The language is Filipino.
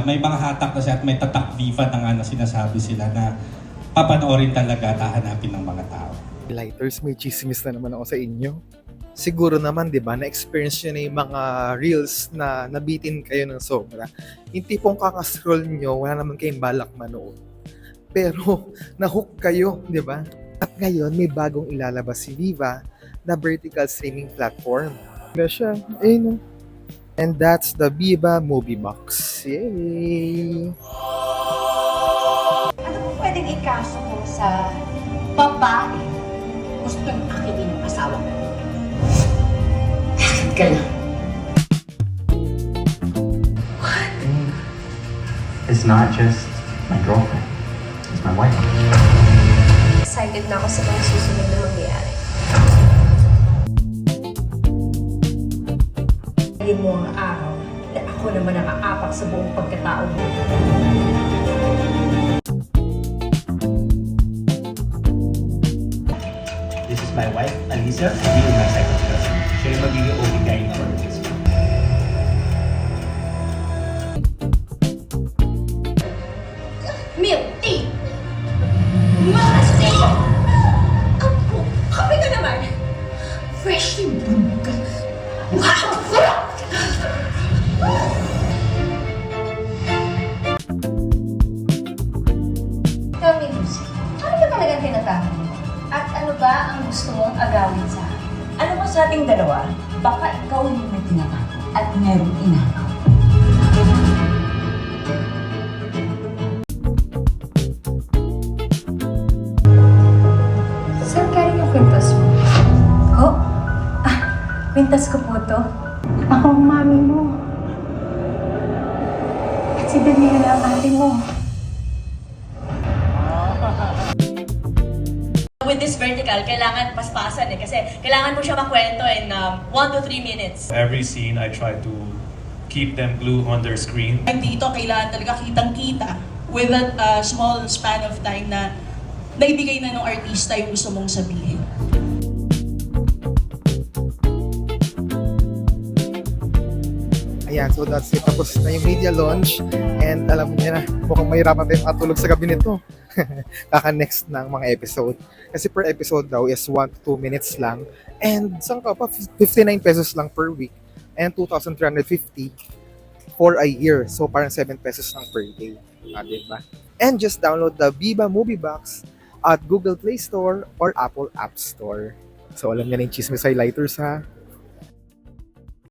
May mga hatak na siya at may tatak Viva na nga na sinasabi sila na papanoorin talaga at hahanapin ng mga tao. Lighters, may chismis na naman ako sa inyo. Siguro naman, di ba, na-experience nyo na yung mga reels na nabitin kayo ng sobra. Yung tipong kakascroll nyo, wala naman kayong balak manood. Pero, nahook kayo, di ba? At ngayon, may bagong ilalabas si Viva na vertical streaming platform. Kaya siya, ayun. And that's the Viva Movie Box. Yay! Ano po pwedeng ikaso ko sa babae gustong akitin ng asawa ko? Bakit ka lang? It's not just my girlfriend. It's my wife. Excited na ako sa mga susunod na mangyayari. Hindi mo ang araw na ako naman ang aapak sa buong pagkatao mo. This is my wife, Alisa, and he is my second cousin. Siya yung magiging OB-GYN for this. Milk tea! Makasay! Apo, kami ka naman! Fresh yung bunog ka! Tell me, Lucy, ano ba talagang tinatawag mo? At ano ba ang gusto mong agawin sa akin? Ano mo sa ating dalawa, baka ikaw yung may tinatago at merong inagaw. Saan galing yung kwintas mo? Oh? Kwintas ko po to. Ako ang mami mo. At si Daniela ang ate mo. With this vertical, kailangan paspasan kasi kailangan mo siya makwento in 1 to 3 minutes. Every scene, I try to keep them glued on their screen. Dito, kailangan talaga kitang-kita with that small span of time na naibigay na ng artista yung gusto mong sabihin. Ayan, so that's it. Tapos na yung media launch. And alam niyo na, mukhang mahirapan tayong matulog sa gabi nito. Kaka-next ng mga episode. Kasi per episode daw is 1 to 2 minutes lang. And saan ka pa? 59 pesos lang per week. And 2,350 for a year. So parang 7 pesos lang per day. Diba? And just download the Viva Movie Box at Google Play Store or Apple App Store. So alam niyo na yung chismis highlighters ha.